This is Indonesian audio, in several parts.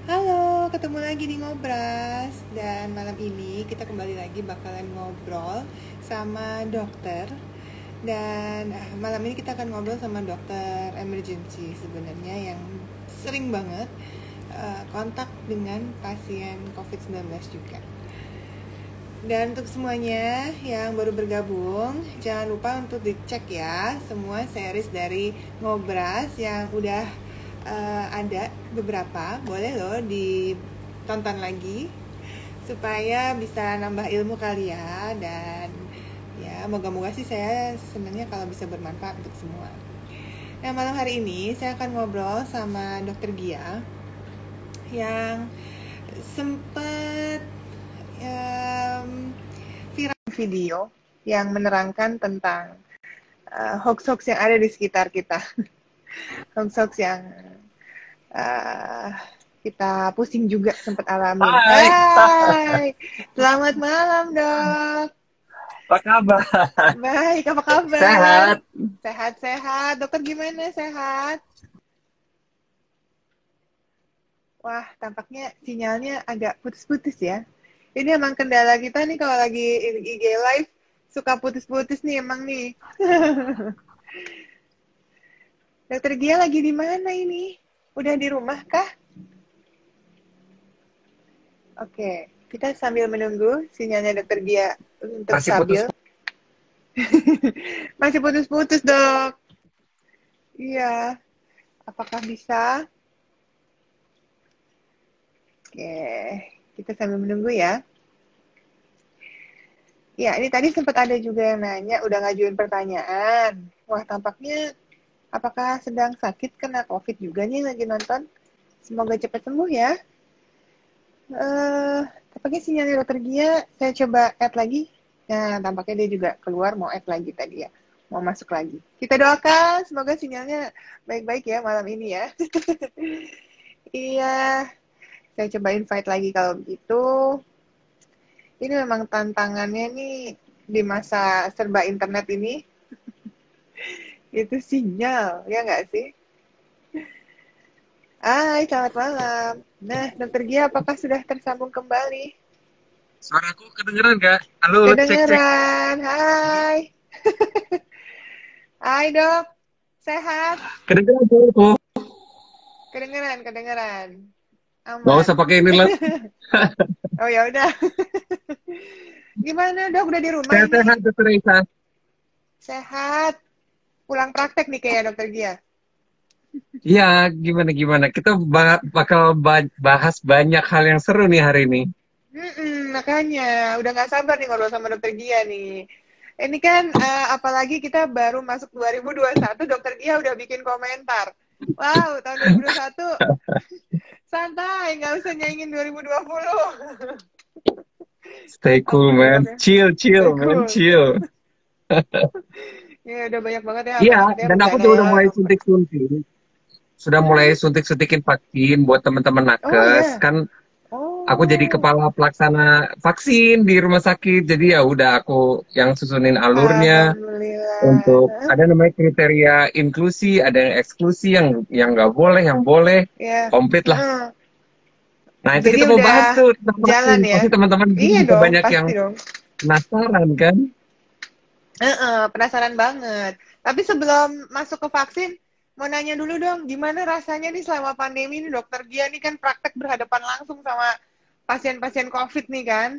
Halo, ketemu lagi di Ngobras. Dan malam ini kita kembali lagi bakalan ngobrol sama dokter. Dan malam ini kita akan ngobrol sama dokter emergency sebenarnya yang sering banget kontak dengan pasien COVID-19 juga. Dan untuk semuanya yang baru bergabung, jangan lupa untuk dicek ya semua series dari Ngobras yang udah ada beberapa, boleh loh ditonton lagi supaya bisa nambah ilmu kali ya. Dan ya moga-moga sih saya senangnya kalau bisa bermanfaat untuk semua. Nah, malam hari ini saya akan ngobrol sama dokter Gia yang sempat viral video yang menerangkan tentang hoax-hoax yang ada di sekitar kita. Hoax-hoax yang kita pusing juga sempat alamin. Hai, selamat malam dok. Apa kabar? Baik, apa kabar? Sehat. Sehat. Dokter gimana, sehat? Wah, tampaknya sinyalnya agak putus-putus ya. Ini emang kendala kita nih kalau lagi IG live, suka putus-putus nih emang nih. Dokter Gia lagi di mana ini? Udah di rumah kah? Oke, kita sambil menunggu sinyalnya dokter Gia untuk Masih putus. stabil. Masih putus-putus dok. Iya, apakah bisa? Oke, kita sambil menunggu ya. Ya, ini tadi sempat ada juga yang nanya, udah ngajuin pertanyaan. Wah, tampaknya apakah sedang sakit kena COVID juga nih lagi nonton? Semoga cepat sembuh ya. Tampaknya sinyalnya dokter Gia, saya coba add lagi. Nah, tampaknya dia juga keluar mau add lagi tadi ya. Mau masuk lagi. Kita doakan semoga sinyalnya baik-baik ya malam ini ya. Iya, saya coba invite lagi kalau begitu. Ini memang tantangannya nih di masa serba internet ini. Itu sinyal, ya nggak sih? Hai, selamat malam. Nah, dokter Gia apakah sudah tersambung kembali? Suaraku kedengeran nggak? Halo, cek. Kedengeran, hai. Hai dok, sehat? Kedengeran suaraku. Kedengeran. Gak Aman. usah pakai ini lagi. Oh ya udah. Gimana dok, udah di rumah ini? Sehat-sehat, Dokter Isa. Sehat. Pulang praktek nih kayak dokter Gia. Iya, gimana? Kita bakal bahas banyak hal yang seru nih hari ini. Makanya udah nggak sabar nih ngobrol sama dokter Gia nih. Ini kan apalagi kita baru masuk 2021, dokter Gia udah bikin komentar. Wow, tahun 2021 santai, nggak usah nyaingin 2020. Stay cool, man. Alhamdulillah. Chill, Stay man. cool. Chill. Ya udah banyak banget ya Iya, apa namanya dan aku bencana tuh ya. udah mulai suntik-suntik. Sudah mulai suntik-suntikin vaksin buat teman-teman Oh nakes. iya. Kan aku jadi Oh, kepala pelaksana vaksin di rumah sakit. Jadi ya udah aku yang susunin alurnya alhamdulillah. untuk ada namanya kriteria inklusi, ada yang eksklusi, yang nggak boleh, yang boleh, Ya. komplit lah. Heeh. Nah itu Jadi kita mau bahas udah tuh tentang vaksin. jalan ya. Pasti teman-teman Iya juga dong, banyak yang pasti dong. penasaran kan? Penasaran banget. Tapi sebelum masuk ke vaksin, mau nanya dulu dong, gimana rasanya nih selama pandemi ini dokter Gia nih kan praktek berhadapan langsung sama pasien-pasien COVID nih kan.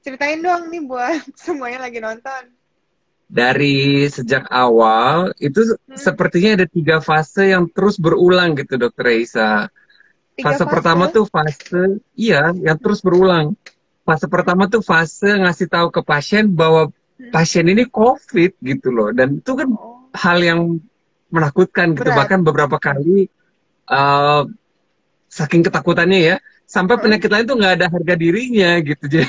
Ceritain dong nih buat semuanya lagi nonton. Dari sejak awal itu Hmm, sepertinya ada 3 fase yang terus berulang gitu, Dokter Reisa. tiga Fase pertama fase. tuh fase, iya, yang terus berulang. Fase pertama tuh fase ngasih tahu ke pasien bahwa Hmm. pasien ini COVID gitu loh. Dan itu kan Oh, hal yang menakutkan gitu. berat. Bahkan beberapa kali uh, saking ketakutannya ya, sampai Heeh. penyakit lain tuh nggak ada harga dirinya gitu. Jadi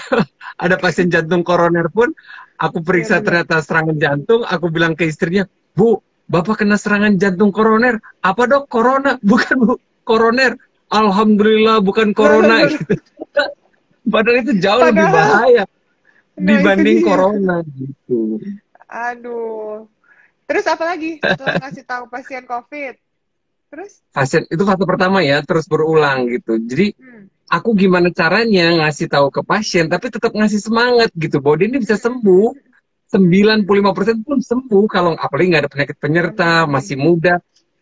ada pasien jantung koroner pun, aku Iya periksa benar. ternyata serangan jantung, aku bilang ke istrinya, Bu, Bapak kena serangan jantung koroner. Apa dok? Corona? Bukan Bu, koroner. Alhamdulillah bukan corona gitu. Padahal itu jauh lebih Padahal, bahaya nah itu dibanding dia. corona gitu. Aduh. Terus apa lagi setelah ngasih tahu pasien COVID? Terus? Pasien itu fase pertama ya, terus berulang gitu. Jadi aku gimana caranya ngasih tahu ke pasien tapi tetap ngasih semangat gitu bahwa dia ini bisa sembuh. 95% pun sembuh kalau apalagi nggak ada penyakit penyerta, masih muda,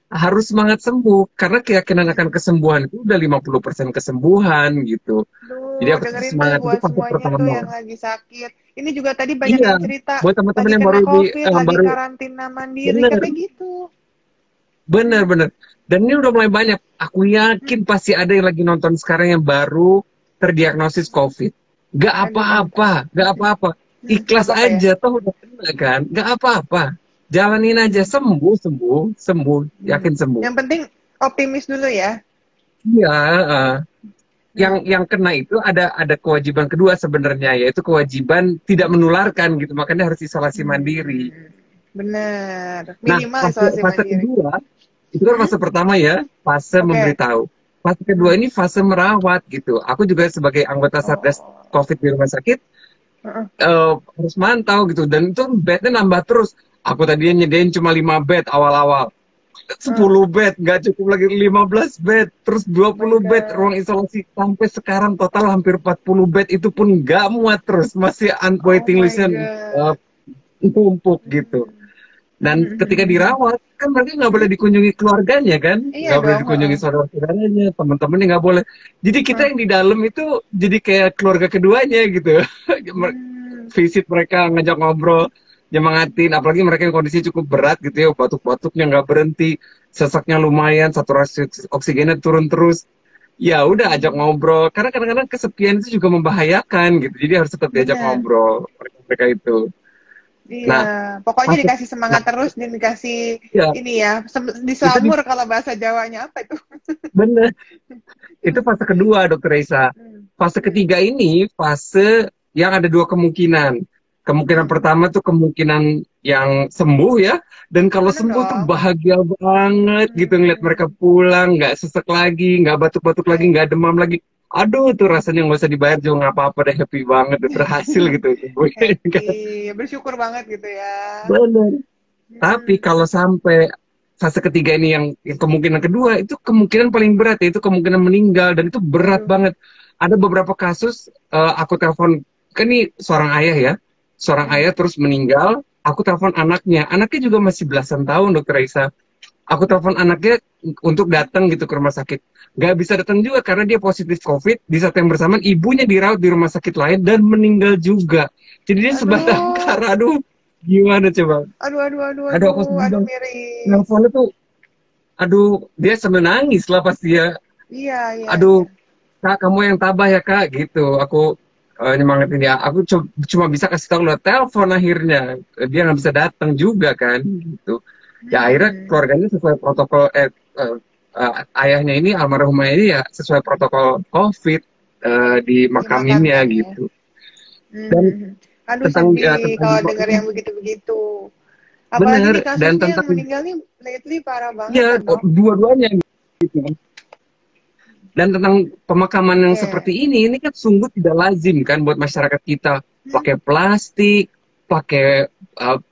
harus semangat sembuh karena keyakinan akan kesembuhan itu udah 50% kesembuhan gitu. Jadi Duh, aku tuh dengerin tuh semangat itu buat fase semuanya tuh pertama. yang lagi sakit. Ini juga tadi banyak Iya, yang cerita buat teman-teman lagi yang kena baru COVID, lagi baru karantina mandiri, bener, katanya gitu. bener. Dan ini udah mulai banyak. Aku yakin pasti ada yang lagi nonton sekarang yang baru terdiagnosis COVID. Gak Aduh, bentar. apa-apa, gak apa-apa. Nggak Ikhlas apa-apa ya? aja, toh udah kena kan. Gak apa-apa. Jalanin aja, sembuh, sembuh, sembuh. Yakin sembuh. Yang penting optimis dulu ya. Iya, yang kena itu ada kewajiban kedua sebenarnya, yaitu kewajiban tidak menularkan gitu. Makanya harus isolasi mandiri. Bener. Nah, Minimal fase, isolasi fase mandiri. kedua, itu kan fase pertama ya, fase Oke. memberitahu. Fase kedua ini fase merawat gitu. Aku juga sebagai anggota Satgas Oh. COVID di rumah sakit, Heeh. harus mantau gitu. Dan itu bednya nambah terus. Aku tadinya nyediain cuma 5 bed awal-awal. Oh 10 bed, nggak cukup lagi 15 bed, terus dua my puluh bed ruang God. isolasi. Sampai sekarang total hampir 40 bed, itu pun nggak muat terus. Masih Oh waiting my listnya uh, God. numpuk gitu. Dan ketika dirawat, kan mereka nggak boleh dikunjungi keluarganya kan, Iya nggak boleh dong. dikunjungi saudara-saudaranya, teman-temannya nggak boleh. Jadi kita Heeh. yang di dalam itu jadi kayak keluarga keduanya gitu. Hmm. Visit mereka, ngajak ngobrol, nyemangatin, apalagi mereka yang kondisi cukup berat gitu ya, batuk-batuknya nggak berhenti, sesaknya lumayan, saturasi oksigennya turun terus. Ya udah ajak ngobrol, karena kadang-kadang kesepian itu juga membahayakan gitu, jadi harus tetap diajak Bener. ngobrol mereka itu. Iya, Nah, pokoknya masuk, dikasih semangat nah, terus dan dikasih ya ini ya, itu di diselamur kalau bahasa Jawanya apa itu? bener. Itu fase kedua, Dokter Reza. Hmm. Fase Hmm. ketiga ini fase yang ada dua kemungkinan. Kemungkinan Hmm. pertama tuh kemungkinan yang sembuh ya. Dan kalau Bener sembuh tuh dong. bahagia banget gitu ngeliat mereka Hmm. pulang, nggak sesek lagi, nggak batuk-batuk lagi, Iya. nggak demam lagi. Aduh, tuh rasanya nggak usah dibayar juga nggak apa-apa deh, happy banget, udah berhasil gitu. Happy, bersyukur banget gitu ya. Bener. Tapi Hmm. kalau sampai fase ketiga ini yang kemungkinan kedua, itu kemungkinan paling berat, yaitu kemungkinan meninggal, dan itu berat Aduh. banget. Ada beberapa kasus, aku telepon, kan ini seorang ayah ya, seorang Hmm. ayah terus meninggal, aku telepon anaknya juga masih belasan tahun, Dokter Raisa. Aku telepon anaknya untuk datang gitu ke rumah sakit. Gak bisa datang juga karena dia positif COVID. Di saat yang bersamaan ibunya dirawat di rumah sakit lain dan meninggal juga. Jadi dia sebatang Aduh. kara. Aduh, gimana coba? Aduh, aduh, aduh, Aduh, aku aduh, aduh bilang, miris. nelfonnya tuh, aduh, dia sambil nangis lah pasti ya. Iya, iya, Aduh, iya. Kak, kamu yang tabah ya, Kak, gitu. Aku nyemangatin dia. Aku cuma bisa kasih tahu lewat telepon akhirnya. Dia nggak bisa datang juga kan, gitu. Ya akhirnya Hmm. keluarganya sesuai protokol, ayahnya ini, almarhumah ini ya sesuai protokol COVID, dimakaminnya Dimakamkan ya. gitu. Dan Hmm. Aduh tentang sedih tentang kalau denger yang begitu-begitu. Apalagi bener, nih dan kasusnya yang tentang meninggal nih lately parah banget ya kan dok. dua-duanya gitu. Dan tentang pemakaman yang Oke. seperti ini kan sungguh tidak lazim kan buat masyarakat kita, Hmm. pakai plastik, pakai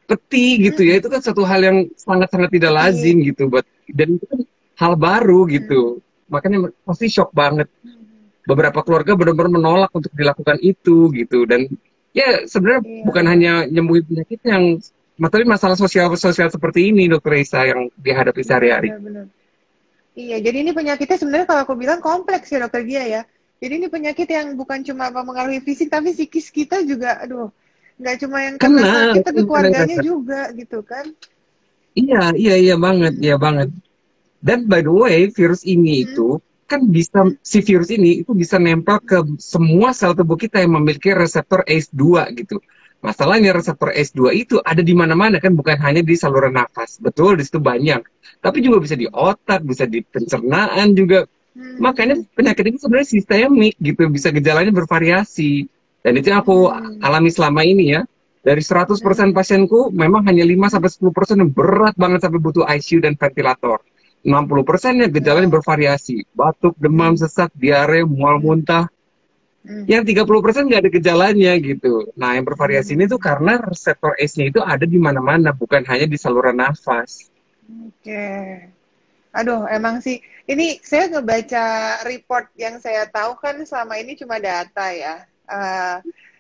peti gitu ya. Itu kan satu hal yang sangat-sangat tidak Peti. lazim gitu buat, dan itu kan hal baru Hmm. gitu. Makanya pasti shock banget. Beberapa keluarga benar-benar menolak untuk dilakukan itu gitu. Dan ya sebenarnya bukan Iya. hanya nyembuhin penyakit yang, tapi masalah sosial seperti ini, Dokter Isa, yang dihadapi Benar, sehari-hari. benar, benar. Iya, jadi ini penyakitnya sebenarnya kalau aku bilang kompleks ya dokter Gia ya. Jadi ini penyakit yang bukan cuma mempengaruhi fisik tapi psikis kita juga, aduh, nggak cuma yang kena Kena, sakit tapi kena keluarganya rasa. juga gitu kan. Iya, iya banget, iya banget. Dan by the way, virus ini Hmm. itu kan bisa, Hmm. si virus ini itu bisa nempel ke semua sel tubuh kita yang memiliki reseptor ACE2 gitu. Masalahnya reseptor ACE2 itu ada di mana-mana kan, bukan hanya di saluran nafas. Betul, di situ banyak. Tapi juga bisa di otak, bisa di pencernaan juga. Makanya Hmm. penyakit ini sebenarnya sistemik gitu, bisa gejalanya bervariasi. Dan itu yang aku Hmm. alami selama ini ya. Dari 100% pasienku, memang hanya 5-10% yang berat banget sampai butuh ICU dan ventilator. 60%-nya gejalanya Wow. bervariasi. Batuk, demam, Hmm. sesak, diare, mual Hmm. muntah. Hmm. Yang 30% nggak ada gejalanya gitu. Nah, yang bervariasi ini tuh Hmm. karena reseptor ACE-nya itu ada di mana-mana, bukan hanya di saluran nafas. Oke. Aduh, emang sih Ini saya ngebaca report yang saya tahu kan selama ini cuma data ya.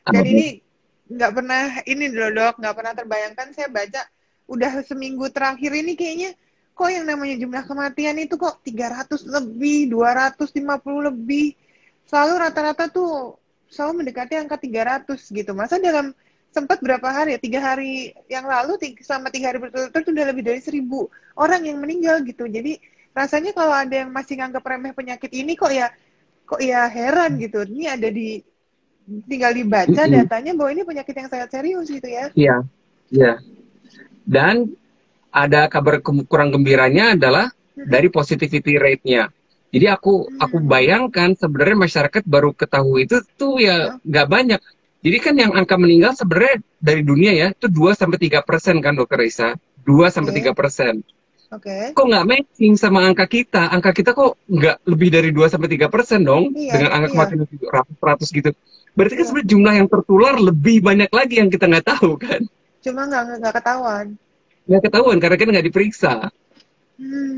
Dan ini nggak pernah ini loh dok, nggak pernah terbayangkan saya baca udah seminggu terakhir ini kayaknya kok yang namanya jumlah kematian itu kok 300 lebih, 250 lebih. Selalu rata-rata tuh selalu mendekati angka 300 gitu. Masa dalam sempat berapa hari ya? 3 hari yang lalu sama 3 hari berturut-turut udah lebih dari 1.000 orang yang meninggal gitu. Jadi rasanya kalau ada yang masih nganggap remeh penyakit ini kok ya heran gitu. Ini ada di tinggal dibaca datanya bahwa ini penyakit yang sangat serius gitu ya. Iya, iya. Dan ada kabar kurang gembiranya adalah dari positivity rate-nya. Jadi aku bayangkan sebenarnya masyarakat baru ketahui itu tuh ya nggak banyak. Jadi kan yang angka meninggal sebenarnya dari dunia ya itu 2-3% kan Dokter Risa. 2-3%. Oke. Kok nggak matching sama angka kita? Angka kita kok nggak lebih dari 2-3% dong dengan angka kematian ratus gitu. Berarti kan sebenarnya jumlah yang tertular lebih banyak lagi yang kita nggak tahu kan? Cuma nggak ketahuan. Nggak ketahuan karena kan nggak diperiksa.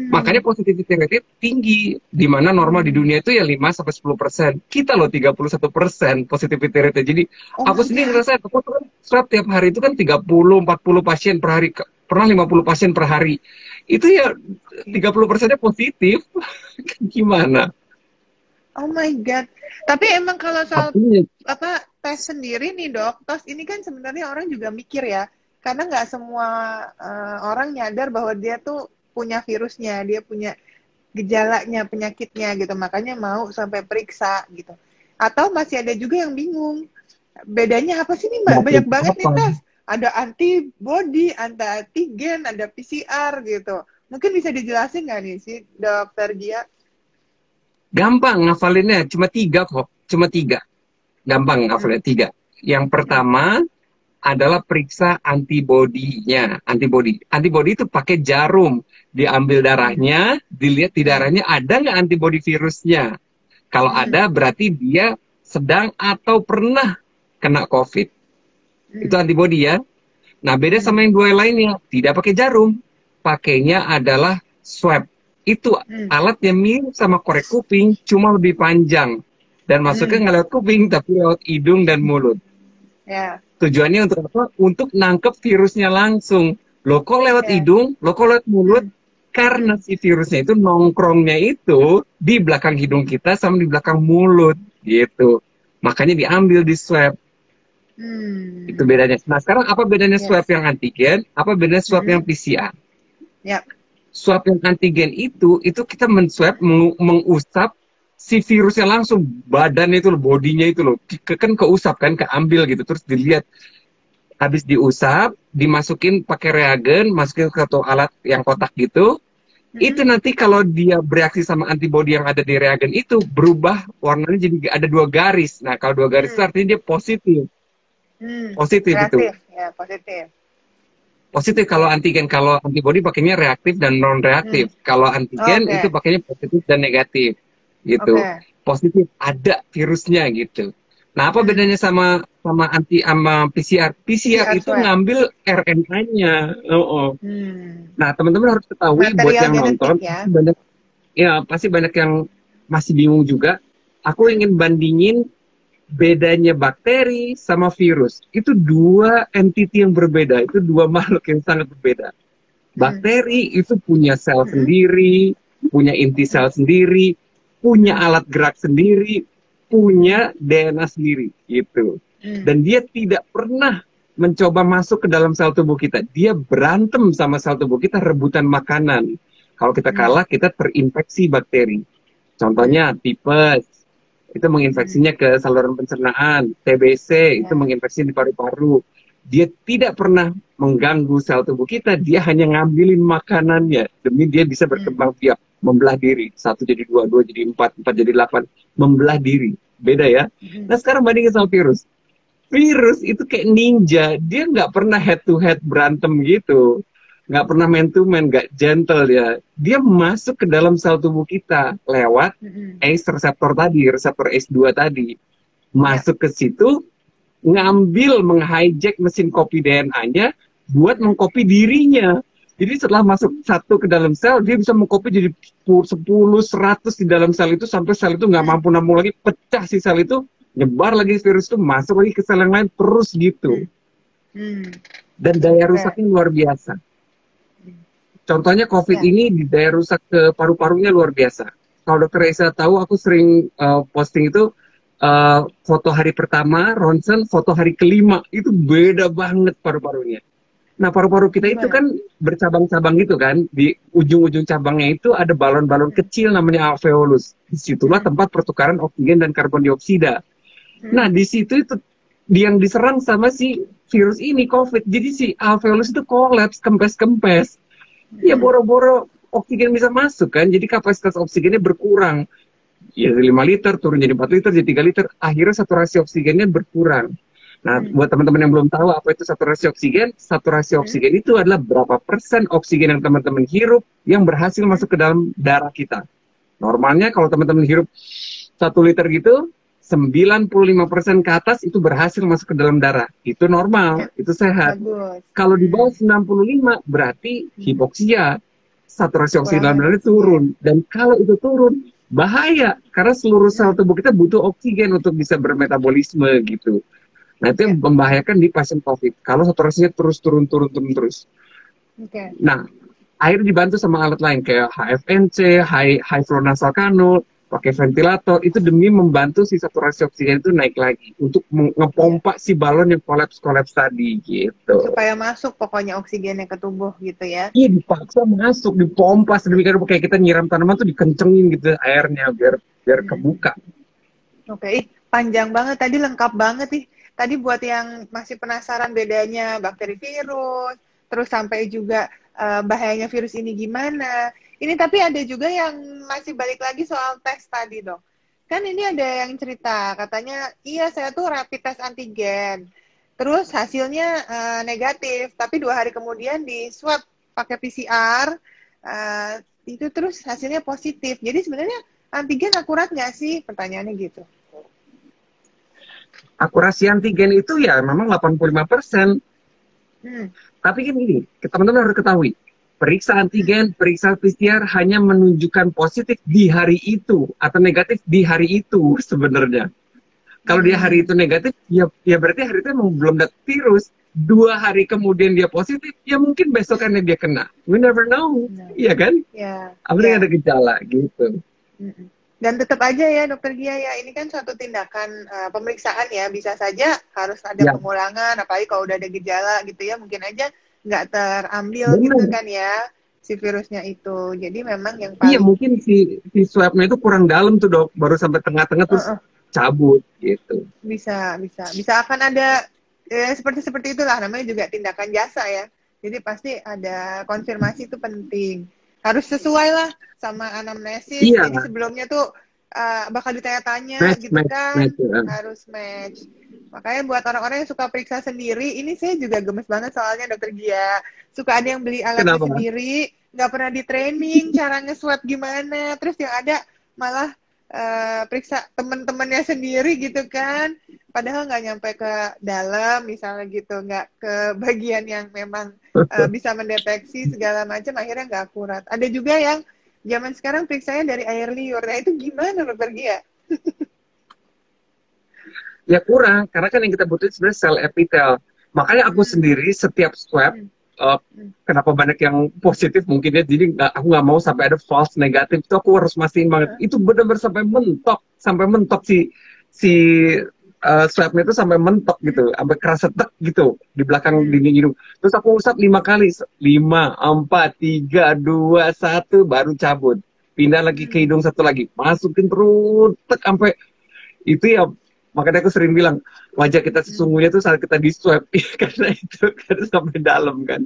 Makanya positivity rate tinggi, di mana normal di dunia itu ya 5-10%. Kita loh 31% positivity rate. Jadi aku sendiri ngerasa aku tuh kan swab tiap hari itu kan 30-40 pasien per hari, pernah 50 pasien per hari. Itu ya 30%-nya positif. Gimana? Oh my god. Tapi emang kalau soal tes sendiri nih dok, tes ini kan sebenarnya orang juga mikir ya, karena nggak semua orang nyadar bahwa dia tuh punya virusnya, dia punya gejalanya, penyakitnya gitu, makanya mau sampai periksa gitu. Atau masih ada juga yang bingung, bedanya apa sih nih mbak? Banyak banget nih tes, ada antibody, antigen, ada PCR gitu. Mungkin bisa dijelasin nggak nih sih dokter Gia? Gampang ngafalinnya, cuma 3 kok, cuma 3. Gampang ngafalinnya 3. Yang pertama adalah periksa antibodinya. Antibody itu pakai jarum, diambil darahnya, dilihat di darahnya ada nggak antibody virusnya. Kalau ada berarti dia sedang atau pernah kena COVID. Itu antibody ya. Nah beda sama yang 2 lainnya, tidak pakai jarum, pakainya adalah swab. Itu alatnya mirip sama korek kuping, cuma lebih panjang. Dan masuknya nggak lewat kuping, tapi lewat hidung dan mulut. Tujuannya untuk apa? Untuk nangkep virusnya langsung. Loh kok lewat hidung, loh kok lewat mulut? Karena si virusnya itu nongkrongnya itu di belakang hidung kita sama di belakang mulut. Gitu. Makanya diambil di swab. Itu bedanya. Nah sekarang apa bedanya swab yang antigen? Apa bedanya swab yang PCR? Swab yang antigen itu kita men-swab, mengusap si virusnya langsung, badannya itu loh, bodinya itu loh, kan keusap kan, keambil gitu, terus dilihat, habis diusap, dimasukin pakai reagen, masukin ke alat yang kotak gitu, itu nanti kalau dia bereaksi sama antibody yang ada di reagen itu, berubah warnanya jadi ada 2 garis, nah kalau 2 garis itu artinya dia positif. Positif itu. Ya, positif. Positif kalau antigen, kalau antibody pakainya reaktif dan non reaktif. Kalau antigen itu pakainya positif dan negatif, gitu. Positif ada virusnya gitu. Nah apa bedanya sama PCR? PCR itu ngambil RNA-nya. Nah teman-teman harus ketahui buat yang nonton, pasti banyak yang masih bingung juga. Aku ingin bandingin bedanya bakteri sama virus. Itu 2 entity yang berbeda, itu 2 makhluk yang sangat berbeda. Bakteri itu punya sel sendiri, punya inti sel sendiri, punya alat gerak sendiri, punya DNA sendiri gitu. Dan dia tidak pernah mencoba masuk ke dalam sel tubuh kita. Dia berantem sama sel tubuh kita, rebutan makanan. Kalau kita kalah, kita terinfeksi bakteri. Contohnya tipes, itu menginfeksinya ke saluran pencernaan. TBC itu menginfeksi di paru-paru. Dia tidak pernah mengganggu sel tubuh kita, dia hanya ngambilin makanannya demi dia bisa berkembang biak, membelah diri. 1 jadi 2, 2 jadi 4, 4 jadi 8, membelah diri. Beda ya. Nah sekarang bandingin sama virus. Virus itu kayak ninja, dia nggak pernah head to head berantem gitu. Nggak pernah man to man, nggak gentle ya. Dia masuk ke dalam sel tubuh kita lewat ACE reseptor tadi, reseptor ACE2 tadi. Masuk ke situ, ngambil, menghijack mesin copy DNA-nya buat mengcopy dirinya. Jadi setelah masuk satu ke dalam sel, dia bisa mengcopy jadi 10, 100 di dalam sel itu, sampai sel itu nggak mampu nampung lagi, pecah si sel itu, nyebar lagi virus itu, masuk lagi ke sel yang lain, terus gitu. Dan daya rusaknya luar biasa. Contohnya COVID ini, di daya rusak ke paru-parunya luar biasa. Kalau Dokter Reza tahu, aku sering posting itu, foto hari pertama, ronsen, foto hari kelima, itu beda banget paru-parunya. Nah, paru-paru kita itu kan bercabang-cabang gitu kan. Di ujung-ujung cabangnya itu ada balon-balon kecil namanya alveolus. Disitulah tempat pertukaran oksigen dan karbon dioksida. Nah, di situ itu yang diserang sama si virus ini, COVID. Jadi si alveolus itu kolaps, kempes-kempes. Ya, boro-boro oksigen bisa masuk kan. Jadi kapasitas oksigennya berkurang. Ya, 5 liter turun jadi 4 liter, jadi 3 liter. Akhirnya saturasi oksigennya berkurang. Nah, buat teman-teman yang belum tahu apa itu saturasi oksigen itu adalah berapa persen oksigen yang teman-teman hirup yang berhasil masuk ke dalam darah kita. Normalnya kalau teman-teman hirup 1 liter gitu, 95% ke atas itu berhasil masuk ke dalam darah. Itu normal, itu sehat. Kalau di bawah 95 berarti hipoksia, saturasi oksigen dalam darah turun. Dan kalau itu turun, bahaya, karena seluruh sel tubuh kita butuh oksigen untuk bisa bermetabolisme gitu. Nah, itu yang membahayakan di pasien COVID. Kalau saturasinya terus turun terus. Nah, akhirnya dibantu sama alat lain kayak HFNC, high flow nasal kanul, pakai ventilator, itu demi membantu si saturasi oksigen itu naik lagi untuk ngepompa si balon yang kolaps tadi gitu. Supaya masuk pokoknya oksigennya ke tubuh gitu ya. Iya, dipaksa masuk, dipompa sedemikian rupa, kayak kita nyiram tanaman tuh dikencengin gitu airnya biar kebuka. Oke, panjang banget tadi, lengkap banget nih. Tadi buat yang masih penasaran bedanya bakteri virus, terus sampai juga bahayanya virus ini gimana. Ini tapi ada juga yang masih balik lagi soal tes tadi, Dok. Kan ini ada yang cerita, katanya, iya saya tuh rapid test antigen. Terus hasilnya negatif, tapi 2 hari kemudian di swab pakai PCR, itu terus hasilnya positif. Jadi sebenarnya antigen akurat nggak sih? Pertanyaannya gitu. Akurasi antigen itu ya memang 85%. Tapi kan gini, teman-teman harus ketahui, periksa antigen, periksa PCR hanya menunjukkan positif di hari itu atau negatif di hari itu sebenarnya. Kalau dia hari itu negatif, ya berarti hari itu emang belum dapat virus. 2 hari kemudian dia positif, ya mungkin besokannya dia kena. We never know, iya kan? Apalagi ada gejala gitu. Dan tetap aja ya Dokter Gia ya, ini kan suatu tindakan pemeriksaan ya, bisa saja harus ada pengulangan, apalagi kalau udah ada gejala gitu ya, mungkin aja nggak terambil gitu kan ya, si virusnya itu. Jadi memang yang paling... Iya, mungkin si swabnya itu kurang dalam tuh Dok, baru sampai tengah-tengah terus cabut gitu. Bisa akan ada seperti itulah, namanya juga tindakan jasa ya. Jadi pasti ada konfirmasi, itu penting. Harus sesuai lah sama anamnesis. Jadi sebelumnya tuh bakal ditanya-tanya gitu kan. Harus match. Makanya buat orang-orang yang suka periksa sendiri, ini saya juga gemes banget soalnya Dokter Gia. Suka ada yang beli alatnya sendiri, nggak pernah di training cara nge-swab gimana. Terus yang ada malah periksa teman-temannya sendiri gitu kan. Padahal nggak nyampe ke dalam misalnya gitu, nggak ke bagian yang memang bisa mendeteksi segala macam, akhirnya nggak akurat. Ada juga yang zaman sekarang periksanya dari air liur. Nah itu gimana Dokter Gia? Ya kurang, karena kan yang kita butuhin sebenarnya sel epitel. Makanya aku sendiri setiap swab, kenapa banyak yang positif mungkin ya, jadi aku nggak mau sampai ada false negatif, itu aku harus mastiin banget. Itu benar-benar sampai mentok si swabnya itu sampai mentok gitu, sampai kerasa tek gitu di belakang dinding hidung. Terus aku usap 5 kali, 5, 4, 3, 2, 1, baru cabut. Pindah lagi ke hidung satu lagi, masukin terus tek sampai itu ya. Makanya aku sering bilang, wajah kita sesungguhnya tuh saat kita di swab, karena itu kan sampai dalam kan.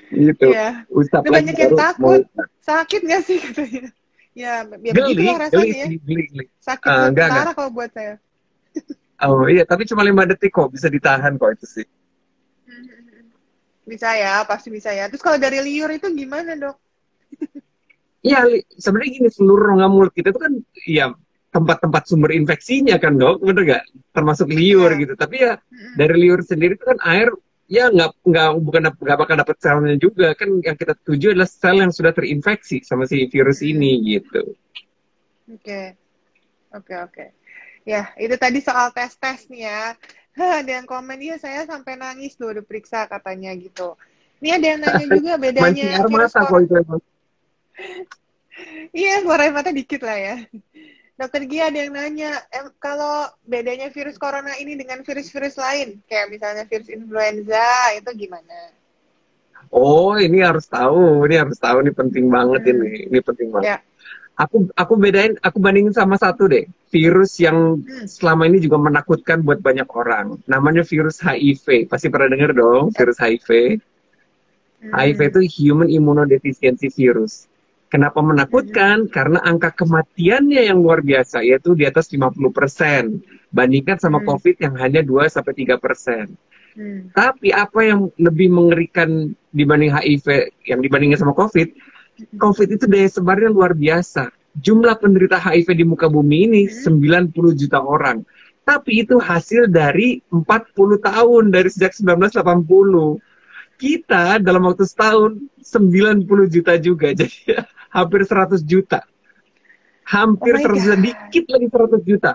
Gitu. Iya. Usap lagi banyak yang takut. Sakit nggak sih katanya? Ya begitulah rasanya. Geli. Sakit parah kalau buat saya. Oh iya, tapi cuma 5 detik kok, bisa ditahan kok itu sih. Bisa ya, pasti bisa ya. Terus kalau dari liur itu gimana Dok? Iya, sebenarnya gini, seluruh rongga mulut kita itu kan, ya tempat-tempat sumber infeksinya kan Dok, bener gak? Termasuk liur gitu. Tapi ya dari liur sendiri itu kan air ya nggak bakal dapat selnya juga kan. Yang kita tuju adalah sel yang sudah terinfeksi sama si virus Mm-mm. ini gitu. Oke, oke, oke. Ya, itu tadi soal tes-tes nih ya. Ada yang komen, iya saya sampai nangis tuh udah periksa katanya gitu. Ini ada yang nanya juga Mancing bedanya air virus mata kalau corona. itu emang. Iya, keluar air mata dikit lah ya. Dokter Gia ada yang nanya, kalau bedanya virus corona ini dengan virus-virus lain, kayak misalnya virus influenza, itu gimana? Oh, ini harus tahu, ini penting banget Hmm, ini penting banget. ya. Aku bandingin sama satu deh, virus yang Hmm, selama ini juga menakutkan buat banyak orang. Namanya virus HIV. Pasti pernah dengar dong, ya. virus HIV. HIV Hmm, itu Human Immunodeficiency Virus. Kenapa hmm, menakutkan? Karena angka kematiannya yang luar biasa, yaitu di atas 50%. Bandingkan sama hmm, COVID yang hanya 2-3%. hmm. Tapi apa yang lebih mengerikan dibanding HIV, yang dibandingkan sama COVID, COVID itu daya sebarnya luar biasa. Jumlah penderita HIV di muka bumi ini Hmm. 90 juta orang. Tapi itu hasil dari 40 tahun, dari sejak 1980. Kita dalam waktu setahun 90 juta juga. Jadi hampir 100 juta. Oh Hampir my 100 juta, God. dikit lagi 100 juta.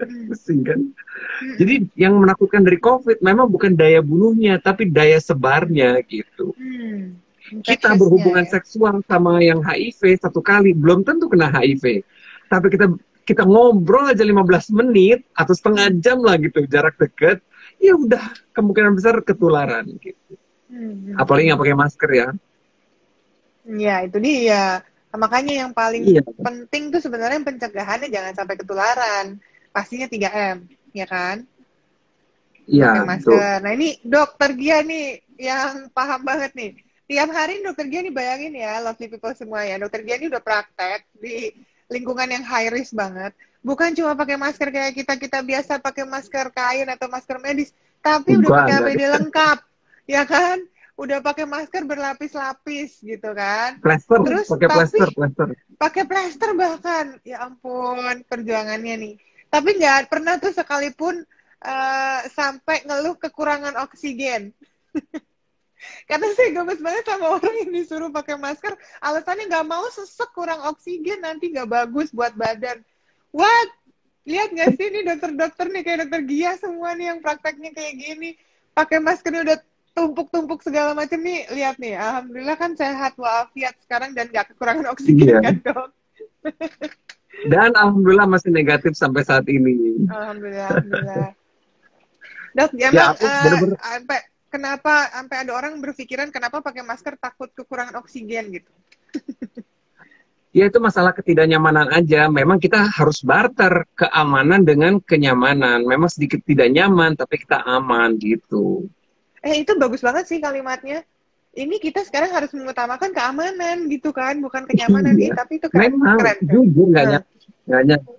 Hmm, Pusing kan? hmm, Jadi yang menakutkan dari COVID memang bukan daya bunuhnya, tapi daya sebarnya gitu. hmm. Kita Infectiousnya berhubungan ya. seksual sama yang HIV satu kali, belum tentu kena HIV. Tapi kita ngobrol aja 15 menit atau setengah Hmm, jam lah gitu, jarak dekat, ya udah kemungkinan besar ketularan gitu. Apalagi nggak hmm. pakai masker ya. Ya, itu dia. Makanya yang paling Iya, penting tuh sebenarnya pencegahannya jangan sampai ketularan. Pastinya 3M, ya kan? iya Pakai betul. masker. Nah, ini dokter Gia nih yang paham banget nih. Tiap hari dokter Gia nih bayangin ya, lovely people semua ya. Dokter Gia ini udah praktek di lingkungan yang high risk banget. Bukan cuma pakai masker kayak kita-kita biasa pakai masker kain atau masker medis, tapi udah pakai Enggak. APD lengkap, ya kan? Udah pakai masker berlapis-lapis gitu kan. Plester, Terus pakai plester, tapi plester. pakai plester bahkan, ya ampun perjuangannya nih. Tapi nggak pernah tuh sekalipun sampai ngeluh kekurangan oksigen. Karena saya gemes banget sama orang yang disuruh pakai masker, alasannya nggak mau sesek kurang oksigen, nanti nggak bagus buat badan. What? Lihat nggak sih ini dokter-dokter nih, kayak dokter Gia semua nih yang prakteknya kayak gini. Pakai maskernya udah tumpuk-tumpuk segala macam nih. Lihat nih, alhamdulillah kan sehat walafiat sekarang dan nggak kekurangan oksigen Iya. kan dok. Dan alhamdulillah masih negatif sampai saat ini. Alhamdulillah, alhamdulillah. Dok, Ya emang aku bener-bener, sampai ada orang berpikiran kenapa pakai masker takut kekurangan oksigen gitu. ya itu masalah ketidaknyamanan aja. Memang kita harus barter keamanan dengan kenyamanan. Memang sedikit tidak nyaman, tapi kita aman gitu. Itu bagus banget sih kalimatnya. Ini kita sekarang harus mengutamakan keamanan gitu kan, bukan kenyamanan. Iya. Tapi itu keren, Memang keren, keren. jujur Nah,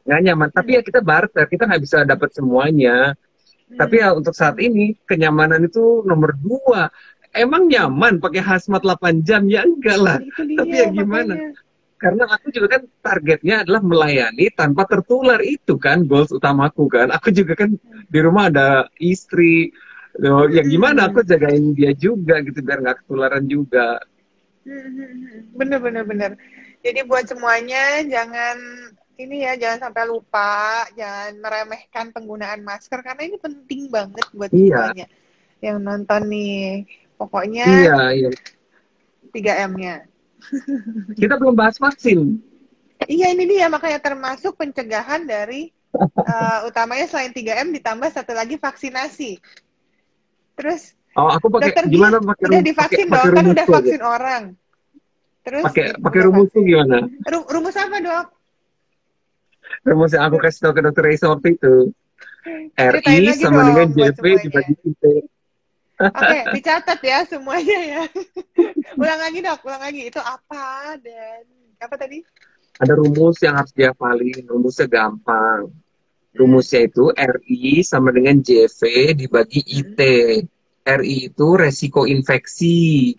nggak nyaman. Tapi ya kita barter, kita nggak bisa dapat semuanya. Tapi ya untuk saat ini kenyamanan itu nomor 2. Emang nyaman pakai hazmat 8 jam? Ya enggak lah. itu Tapi dia ya gimana? makanya. Karena aku juga kan targetnya adalah melayani tanpa tertular, itu kan goals utamaku kan. Aku juga kan di rumah ada istri. Loh, ya gimana aku jagain dia juga gitu biar nggak ketularan juga. Bener, bener, bener. Jadi buat semuanya jangan ini ya, jangan sampai lupa, jangan meremehkan penggunaan masker karena ini penting banget buat Iya, semuanya yang nonton nih. Pokoknya iya, iya. 3M-nya. Kita belum bahas vaksin. Iya, ini dia makanya termasuk pencegahan dari utamanya selain 3M ditambah satu lagi vaksinasi. Terus Oh, aku pakai dokter Gia gimana pakai udah divaksin pakai dong, kan udah rumusku aja. vaksin orang. Terus Pakai udah rumusku vaksin. gimana? Rumus apa dok? Rumus yang aku kasih tahu ke dokter Reza waktu itu. RI Ceritain lagi sama dengan dong buat JV semuanya. dibagi IT. Oke, dicatat ya semuanya ya. Ulang lagi dok, ulang lagi. Itu apa dan apa tadi? Ada rumus yang harus dihafalin. Rumusnya gampang. Rumusnya itu RI sama dengan JV dibagi IT. RI itu resiko infeksi.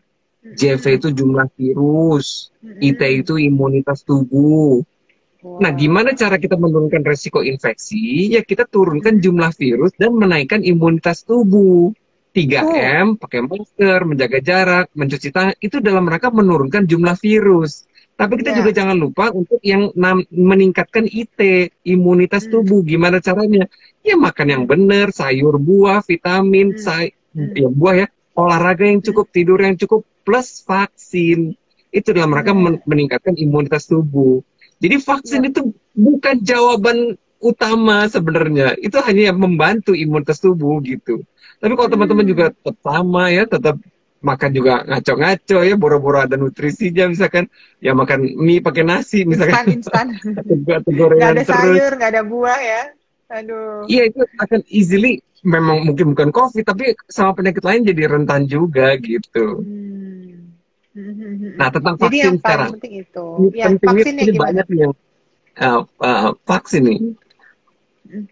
JV itu jumlah virus. IT itu imunitas tubuh. Nah, gimana cara kita menurunkan resiko infeksi? Ya kita turunkan jumlah virus dan menaikkan imunitas tubuh. Tuh. 3M, pakai masker, menjaga jarak, mencuci tangan, itu dalam rangka menurunkan jumlah virus. Tapi kita juga Ya. jangan lupa untuk yang meningkatkan IT, imunitas Hmm. tubuh. Gimana caranya? Ya makan yang Hmm. benar, sayur, buah, vitamin, Hmm. Hmm. ya buah ya, olahraga yang Hmm. cukup, tidur yang cukup, plus vaksin. Itu dalam rangka Benar. meningkatkan imunitas tubuh. Jadi vaksin Yap. itu bukan jawaban utama sebenarnya. Itu hanya membantu imunitas tubuh gitu. Tapi kalau teman-teman juga Hmm. tetap sama ya, tetap makan juga ngaco-ngaco ya, boro-boro ada nutrisinya misalkan, ya makan mie pakai nasi misalkan, Instan, instan. atau Nggak gorengan ada terus. sayur, nggak ada buah ya. Aduh. Iya itu akan easily, memang mungkin bukan COVID, tapi sama penyakit lain jadi rentan juga gitu. Hmm. Hmm, hmm, hmm, hmm. Nah tentang Jadi vaksin yang paling sekarang, penting itu. ini Ya, pentingnya vaksinnya ini gimana? banyak nih yang vaksin nih. Hmm.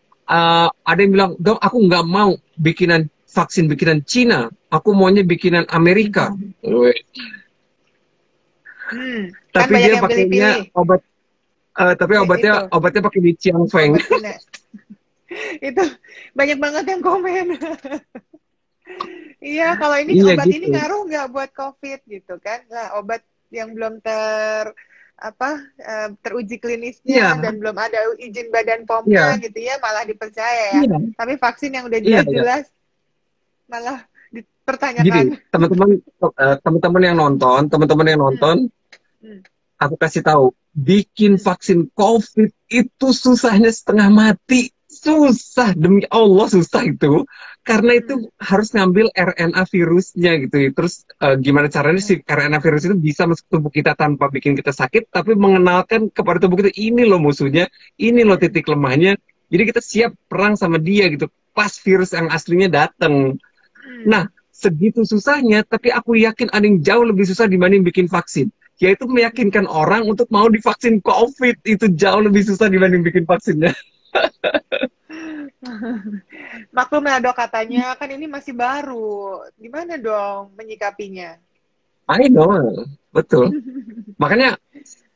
Ada yang bilang, dok aku nggak mau bikinan vaksin bikinan Cina, aku maunya bikinan Amerika. Weh. Hmm. Kan Tapi banyak dia yang pakainya pilih-pilih. obat, tapi Itu, obatnya pakai di Chiang Feng. obat Cina. Itu banyak banget yang komen. Iya, kalau ini Iya obat ini gitu. ngaruh nggak buat COVID gitu kan? Nah, obat yang belum teruji klinisnya Iya, dan belum ada izin Badan POM-nya iya, gitu ya, malah dipercaya ya. iya, Tapi vaksin yang udah iya, iya. jelas-jelas malah Gini, dipertanyakan. teman-teman yang Hmm, nonton, hmm, aku kasih tahu, bikin hmm, vaksin COVID itu susahnya setengah mati. Susah, demi Allah susah itu. Karena hmm, itu harus ngambil RNA virusnya gitu. Terus gimana caranya hmm, si RNA virus itu bisa masuk tubuh kita tanpa bikin kita sakit, tapi mengenalkan kepada tubuh kita, ini loh musuhnya, ini loh hmm, titik lemahnya. Jadi kita siap perang sama dia gitu. Pas virus yang aslinya datang. hmm. Nah, segitu susahnya, tapi aku yakin ada yang jauh lebih susah dibanding bikin vaksin. Yaitu Hmm. meyakinkan orang untuk mau divaksin COVID. Itu jauh lebih susah dibanding bikin vaksinnya. Maklum ya dok, katanya kan ini masih baru. Gimana dong menyikapinya? I know, betul. Makanya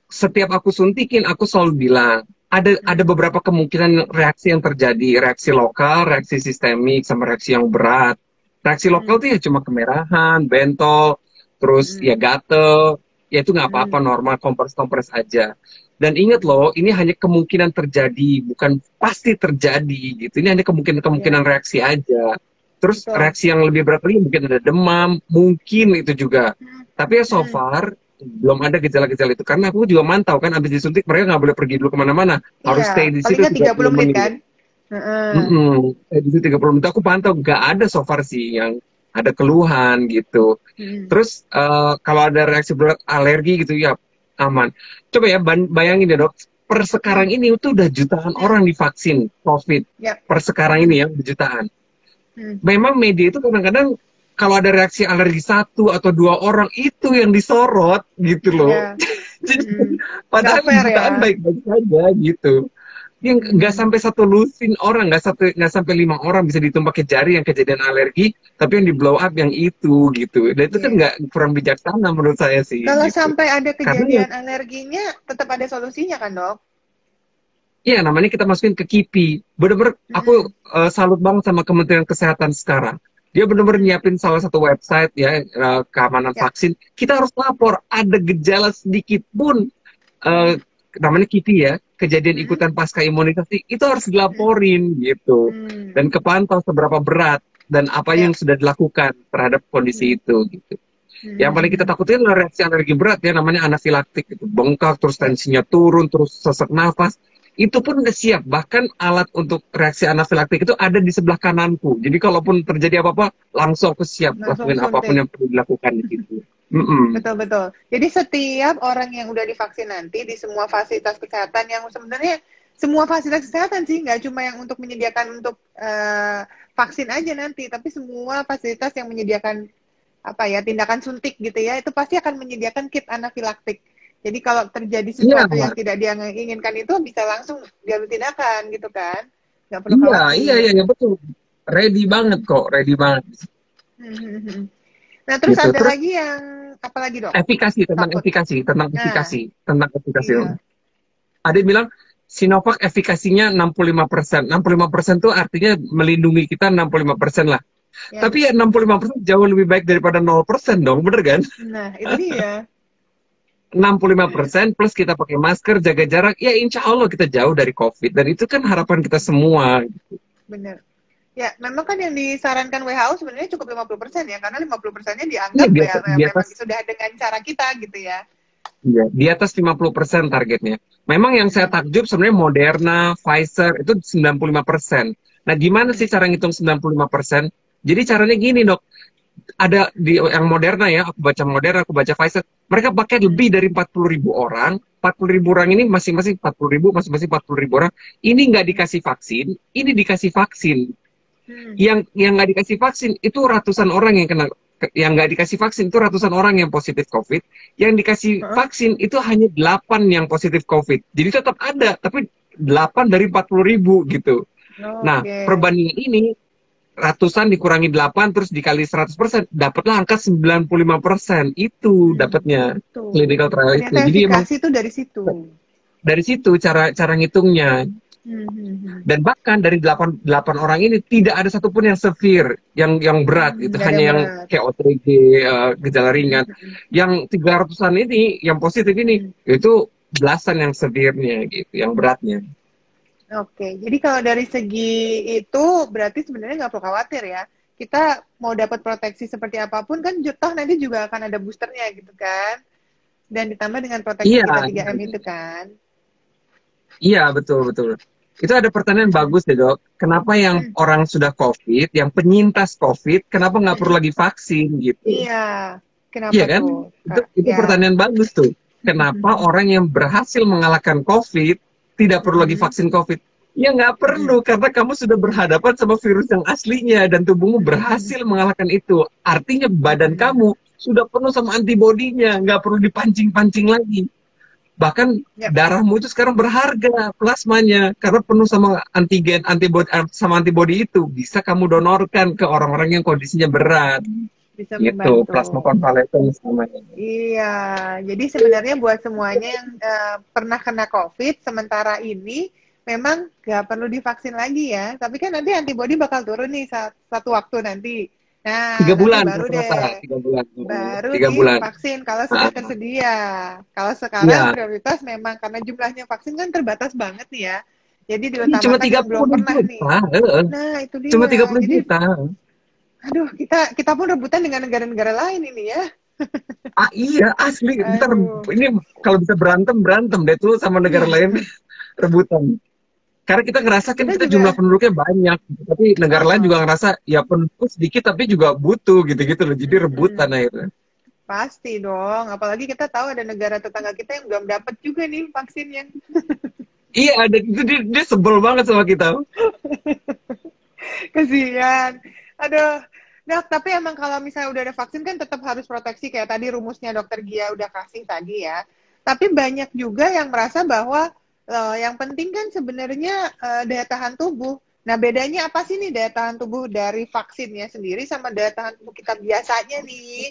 setiap aku suntikin, aku selalu bilang, ada Hmm, beberapa kemungkinan reaksi yang terjadi. Reaksi lokal, reaksi sistemik, sama reaksi yang berat. Reaksi lokal hmm, tuh ya cuma kemerahan, bentol, terus ya hmm, gatel, ya itu nggak apa-apa, hmm. normal, kompres-kompres aja. Dan ingat loh, ini hanya kemungkinan terjadi, bukan pasti terjadi gitu. Ini hanya kemungkinan-kemungkinan Ya, reaksi aja. Terus betul. reaksi yang lebih berat lagi mungkin ada demam, mungkin itu juga. Hmm, Tapi ya so hmm. far belum ada gejala-gejala itu. Karena aku juga mantau kan, abis disuntik mereka nggak boleh pergi dulu kemana-mana. Iya, Harus stay di paling situ nggak 30 30 menit menit. kan? Heeh. Di situ 30 menit aku pantau, nggak ada so far sih yang ada keluhan gitu. Hmm. Terus kalau ada reaksi berat alergi gitu ya aman. Coba ya bayangin ya dok, per sekarang Hmm. ini itu udah jutaan Hmm. orang divaksin COVID. Yap. Per sekarang Hmm. ini ya jutaan. Hmm. Memang media itu kadang-kadang kalau ada reaksi alergi satu atau dua orang itu yang disorot gitu loh. Ya. Jadi, Hmm. Nggak padahal fair ya. jutaan baik-baik saja gitu. Yang nggak Hmm. sampai satu lusin orang, nggak sampai 5 orang bisa dihitung pakai jari yang kejadian alergi, tapi yang di blow up yang itu gitu. Dan itu kan Iya. nggak, kurang bijaksana menurut saya sih Kalau gitu. sampai ada Karena ya, kejadian alerginya, tetap ada solusinya kan dok? ya namanya kita masukin ke KIPI. Bener-bener aku Hmm. salut banget sama Kementerian Kesehatan sekarang. Dia bener-bener Hmm. nyiapin salah satu website ya, keamanan Ya. vaksin. Kita harus lapor ada gejala sedikit pun, eh, Hmm. namanya KIPI ya, kejadian Hmm. ikutan pasca imunisasi, itu harus Hmm. dilaporin gitu. Hmm. Dan kepantau seberapa berat dan apa yang Ya. sudah dilakukan terhadap kondisi Hmm. itu gitu. Yang paling kita Hmm. takutin adalah reaksi alergi berat ya, namanya anafilaktik gitu. Bengkak, terus Ya. tensinya turun, terus sesak nafas. Itu pun udah siap. Bahkan alat untuk reaksi anafilaktik itu ada di sebelah kananku. Jadi kalaupun terjadi apa-apa, langsung aku siap Langsung lakuin apapun suntik. yang perlu dilakukan di situ. Mm-mm. Betul, betul. Jadi setiap orang yang udah divaksin nanti di semua fasilitas kesehatan, yang sebenarnya semua fasilitas kesehatan sih, nggak cuma yang untuk menyediakan untuk vaksin aja nanti, tapi semua fasilitas yang menyediakan apa ya, tindakan suntik gitu ya, itu pasti akan menyediakan kit anafilaktik. Jadi kalau terjadi Iya, sesuatu yang tidak dia inginkan itu bisa langsung diambil tindakan gitu kan, nggak perlu iya, iya, khawatir. iya, iya, betul. Ready banget kok, ready banget. Nah terus Gitu. ada Terus lagi yang apa lagi dok? efikasi, tentang Takut. efikasi, tentang Nah, efikasi, tentang efikasi. iya. Ada yang bilang Sinovac efikasinya 65%. 65% itu artinya melindungi kita 65% lah. Ya. Tapi ya 65% jauh lebih baik daripada 0% dong, bener kan? Nah, itu dia. 65% plus kita pakai masker, jaga jarak, ya insya Allah kita jauh dari COVID. Dan itu kan harapan kita semua. Bener. Ya, memang kan yang disarankan WHO sebenarnya cukup 50% ya, karena 50%-nya Iya, dianggap ya di memang atas, sudah dengan cara kita gitu ya. iya, di atas 50% targetnya. Memang yang saya takjub sebenarnya Moderna, Pfizer, itu 95%. Nah, gimana sih cara ngitung 95%? Jadi caranya gini, Dok. Ada di yang Moderna ya, aku baca Moderna, aku baca Pfizer, mereka pakai lebih dari 40.000 orang. 40.000 orang ini masing-masing 40.000, masing-masing 40.000 orang. Ini nggak dikasih vaksin, ini dikasih vaksin. Yang nggak dikasih vaksin itu ratusan orang yang kena, yang nggak dikasih vaksin itu ratusan orang yang positif COVID. Yang dikasih vaksin itu hanya 8 yang positif COVID. Jadi tetap ada, tapi 8 dari 40.000 gitu. Nah, perbandingan ini ratusan dikurangi 8 terus dikali 100%, dapatlah angka 95%. Itu dapatnya clinical trial itu. Ternyata Jadi emang efikasi itu dari situ. dari situ cara ngitungnya. Dan bahkan dari 8 orang ini tidak ada satupun yang severe, yang berat, itu hanya yang kayak OTG, gejala ringan. Yang 300-an ini, yang positif ini, itu belasan yang severe-nya gitu, yang beratnya. Oke, jadi kalau dari segi itu berarti sebenarnya nggak perlu khawatir ya. Kita mau dapat proteksi seperti apapun kan toh nanti juga akan ada boosternya gitu kan. Dan ditambah dengan proteksi kita 3M itu kan. Iya, betul. Itu ada pertanyaan bagus ya, Dok. Kenapa yang orang sudah COVID, yang penyintas COVID, kenapa nggak perlu lagi vaksin gitu? Iya, kenapa iya kan? tuh? Itu pertanyaan bagus tuh. Kenapa orang yang berhasil mengalahkan COVID tidak perlu lagi vaksin COVID? Ya nggak perlu, karena kamu sudah berhadapan sama virus yang aslinya dan tubuhmu berhasil mengalahkan itu. Artinya badan kamu sudah penuh sama antibodinya, nggak perlu dipancing-pancing lagi. Bahkan darahmu itu sekarang berharga plasmanya karena penuh sama antigen, antibody itu bisa kamu donorkan ke orang-orang yang kondisinya berat. Bisa gitu, membantu. plasma konvalesens namanya. Iya, jadi sebenarnya buat semuanya yang pernah kena COVID sementara ini memang nggak perlu divaksin lagi ya. Tapi kan nanti antibody bakal turun nih satu waktu nanti. Nah, 3 bulan baru deh. 3 bulan. Baru 3 bulan. divaksin kalau sudah tersedia. Kalau sekarang prioritas memang karena jumlahnya vaksin kan terbatas banget nih ya. Jadi diutamakan yang belum pernah nih. Nah, itu dia. Cuma 30 juta. Aduh, kita pun rebutan dengan negara-negara lain ini ya. Iya, asli. Ntar ini kalau bisa berantem deh tuh sama negara lain rebutan. Karena kita ngerasa kan kita jumlah penduduknya banyak, tapi negara lain juga ngerasa ya penduduk sedikit tapi juga butuh gitu-gitu loh. Jadi rebutan akhirnya. Pasti dong, apalagi kita tahu ada negara tetangga kita yang belum dapat juga nih vaksinnya. Iya, ada itu dia sebel banget sama kita. Kasihan. Aduh, Dok, tapi emang kalau misalnya udah ada vaksin kan tetap harus proteksi kayak tadi rumusnya Dokter Gia udah kasih tadi ya. Tapi banyak juga yang merasa bahwa yang penting kan sebenarnya daya tahan tubuh. Nah, bedanya apa sih nih daya tahan tubuh dari vaksinnya sendiri sama daya tahan tubuh kita biasanya nih?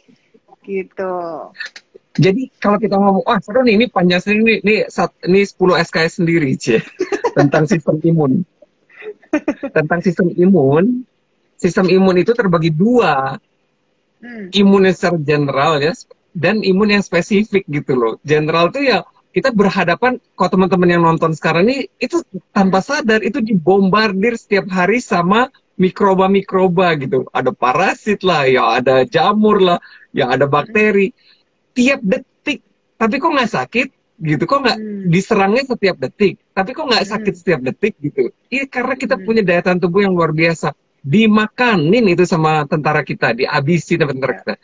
Gitu. Jadi kalau kita ngomong, seru nih, ini panjang sendiri, ini 10 SKS sendiri, tentang sistem imun. Tentang sistem imun itu terbagi 2. Imun yang secara general ya, dan imun yang spesifik gitu loh. General tuh ya, kita berhadapan, kalau teman-teman yang nonton sekarang ini, itu tanpa sadar, itu dibombardir setiap hari sama mikroba-mikroba gitu. Ada parasit lah, ya ada jamur lah, ya ada bakteri. Tiap detik, tapi kok nggak sakit gitu, kok nggak diserangnya setiap detik, tapi kok nggak sakit setiap detik gitu. Iya, karena kita punya daya tahan tubuh yang luar biasa. Dimakanin itu sama tentara kita, dihabisin sama tentara kita.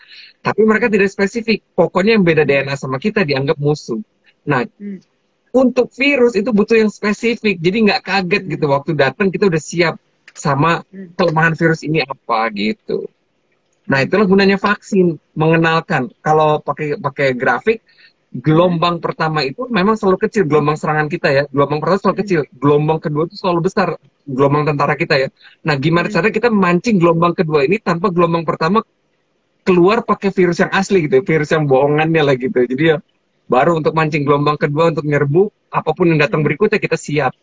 Tapi mereka tidak spesifik, pokoknya yang beda DNA sama kita dianggap musuh. Nah, untuk virus itu butuh yang spesifik, jadi nggak kaget gitu, waktu datang kita udah siap sama kelemahan virus ini apa gitu. Nah, itulah gunanya vaksin, mengenalkan. Kalau pakai grafik, gelombang pertama itu memang selalu kecil, gelombang serangan kita ya. Gelombang pertama selalu kecil, gelombang kedua itu selalu besar, gelombang tentara kita ya. Nah, gimana cara kita memancing gelombang kedua ini tanpa gelombang pertama keluar pakai virus yang asli gitu, virus yang bohongannya lah gitu. Jadi ya, baru untuk mancing gelombang kedua untuk nyerbu, apapun yang datang berikutnya kita siap.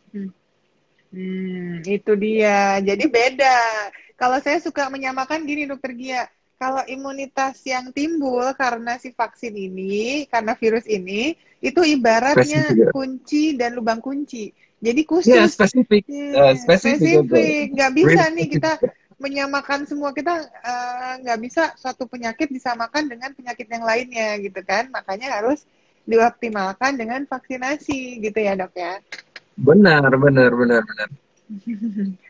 Itu dia. Jadi beda. Kalau saya suka menyamakan gini, Dokter Gia. Kalau imunitas yang timbul karena si vaksin ini, karena virus ini, itu ibaratnya Spesifik ya. kunci dan lubang kunci. Jadi Ya, khusus, spesifik. Spesifik itu. spesifik. Nggak bisa Very nih kita spesifik. menyamakan semua. Kita nggak bisa satu penyakit disamakan dengan penyakit yang lainnya gitu kan. Makanya harus dioptimalkan dengan vaksinasi gitu ya, Dok ya. Benar, benar, benar, benar.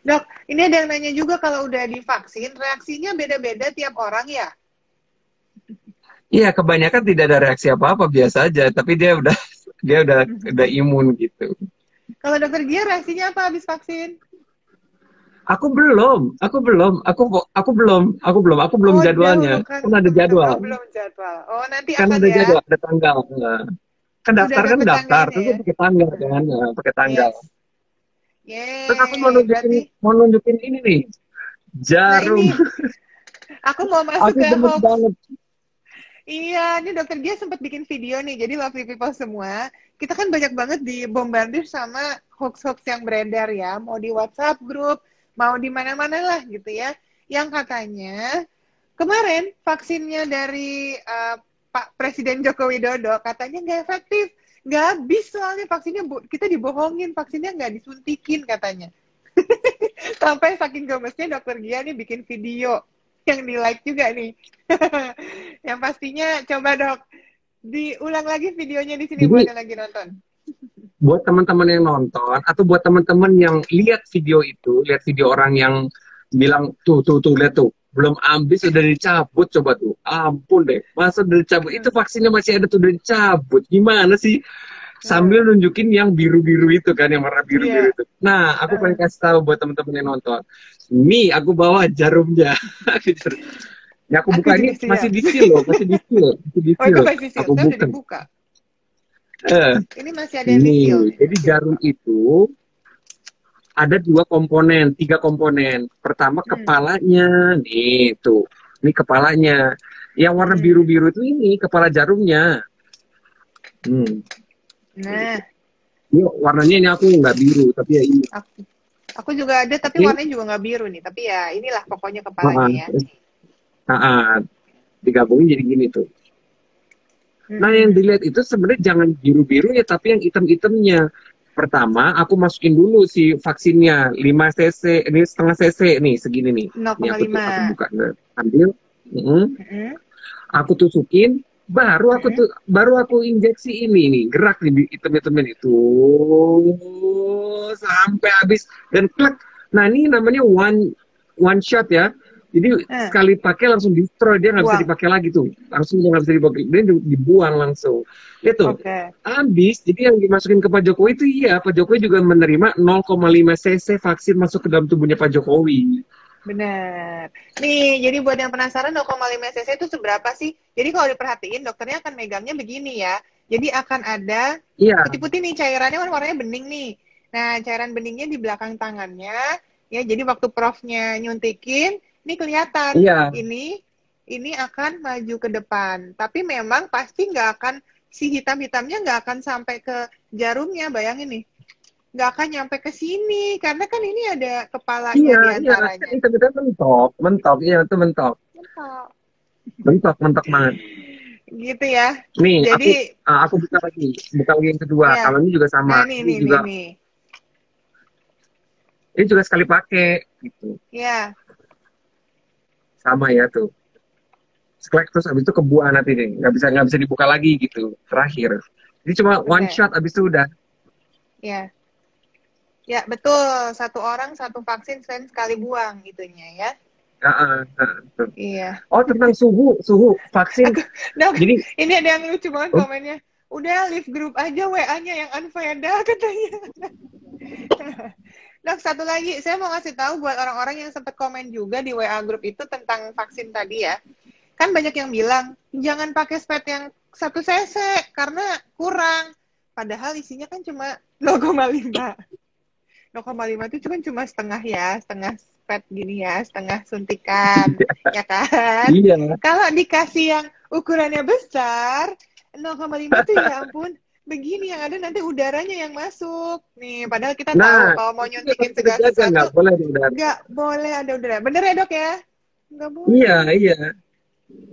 Dok, ini ada yang nanya juga kalau udah divaksin, reaksinya beda-beda tiap orang ya? Iya, kebanyakan tidak ada reaksi apa-apa, biasa aja. Tapi dia udah imun gitu. Kalau dokter Gia reaksinya apa habis vaksin? Aku belum Oh, jauh jadwalnya. bukan Kan ada belum. Oh, jadwal. belum jadwal. Oh, nanti Kan akan ada ya. jadwal, ada tanggal. Nah, kan Udah daftar dapet tanggalnya terus ya. pakai tanggal kan, nah, pakai tanggal. Yes. Terus aku Yeay, berarti. mau nunjukin ini nih, Nah jarum. ini, aku mau masuk Aku ke gemes hoax. banget. Iya, ini dokter Gia sempat bikin video nih. Jadi lovely people semua, kita kan banyak banget dibombardir sama hoax-hoax yang beredar ya. Mau di WhatsApp grup, mau di mana-mana lah gitu ya. Yang katanya kemarin vaksinnya dari Pak Presiden Joko Widodo katanya nggak efektif. Nggak habis soalnya vaksinnya kita dibohongin, vaksinnya nggak disuntikin katanya. Sampai saking gemesnya dokter Gia nih bikin video yang di like juga nih. Yang pastinya coba dok diulang lagi videonya di sini buat Jadi yang lagi nonton. buat teman-teman yang nonton atau buat teman-teman yang lihat video orang yang bilang tuh lihat tuh belum habis udah dicabut, coba tuh, ampun deh, masa udah dicabut, itu vaksinnya masih ada tuh, udah dicabut, gimana sih? Sambil nunjukin yang biru-biru itu kan, yang warna biru-biru Iya. itu. Nah, aku pengen kasih tahu buat teman-teman yang nonton, nih aku bawa jarumnya. Ini aku buka, ini juga masih siap. di seal loh, masih di seal, Oh itu masih seal, aku saya udah buka. dibuka. Eh, Ini masih ada yang di seal. jadi jarum itu ada tiga komponen. Pertama kepalanya, nih tuh, ini kepalanya. Yang warna biru-biru itu ini kepala jarumnya. Nah, ini warnanya ini aku nggak biru, tapi ya ini. aku juga ada, tapi warnanya juga nggak biru nih. Tapi ya inilah pokoknya kepalanya ya. Digabungin jadi gini tuh. Nah, yang dilihat itu sebenarnya jangan biru-biru ya, tapi yang hitam-hitamnya. Pertama, aku masukin dulu si vaksinnya 5 cc, ini setengah cc nih, segini nih. Ini aku buka, ambil, aku tusukin, baru aku injeksi ini nih, gerak nih hitam-hitamnya itu sampai habis dan klek. Nah, ini namanya one shot ya. Jadi sekali pakai langsung destroy, dia nggak bisa dipakai lagi tuh, langsung nggak bisa dipakai, dia dibuang langsung. Itu habis. Jadi yang dimasukin ke Pak Jokowi itu iya, Pak Jokowi juga menerima 0,5 cc vaksin masuk ke dalam tubuhnya Pak Jokowi. Benar. Nih, jadi buat yang penasaran 0,5 cc itu seberapa sih? Jadi kalau diperhatiin dokternya akan megangnya begini ya. Jadi akan ada putih-putih nih cairannya, warnanya bening nih. Nah, cairan beningnya di belakang tangannya. Ya, jadi waktu profnya nyuntikin, ini kelihatan. Ini akan maju ke depan. Tapi memang pasti nggak akan, si hitam-hitamnya nggak akan sampai ke jarumnya, bayangin nih. Nggak akan nyampe ke sini, karena kan ini ada kepalanya di antaranya. Iya, itu mentok, iya itu mentok. Mentok banget. Gitu ya. Nih, jadi aku buka lagi yang kedua. Ya. Kalau ini juga sama. Nah, ini juga sekali pakai, gitu. Iya. Sama ya tuh. Sklek terus abis itu kebuang nanti nih, nggak bisa dibuka lagi gitu. Terakhir. Jadi cuma one shot abis itu udah. Iya. Ya betul, satu orang satu vaksin sekali buang gitunya ya. Iya. Oh, tentang suhu vaksin. Jadi ini ada yang lucu banget komennya. Udah leave grup aja WA-nya yang unfaedah katanya. Dok, satu lagi, saya mau ngasih tahu buat orang-orang yang sempat komen juga di WA grup itu tentang vaksin tadi ya. Kan banyak yang bilang, jangan pakai spet yang 1 cc karena kurang. Padahal isinya kan cuma 0,5. 0,5 itu cuma setengah ya, setengah spet gini ya, setengah suntikan, ya kan? Iya. Kalau dikasih yang ukurannya besar, 0,5 itu ya ampun, begini, yang ada nanti udaranya yang masuk. Nih, padahal kita tahu Nah, kalau mau itu yang nyuntikin harus kita segala jaga, nggak sesuatu, boleh di udara. nggak boleh ada udara. Bener ya dok ya? Nggak Iya, boleh. iya.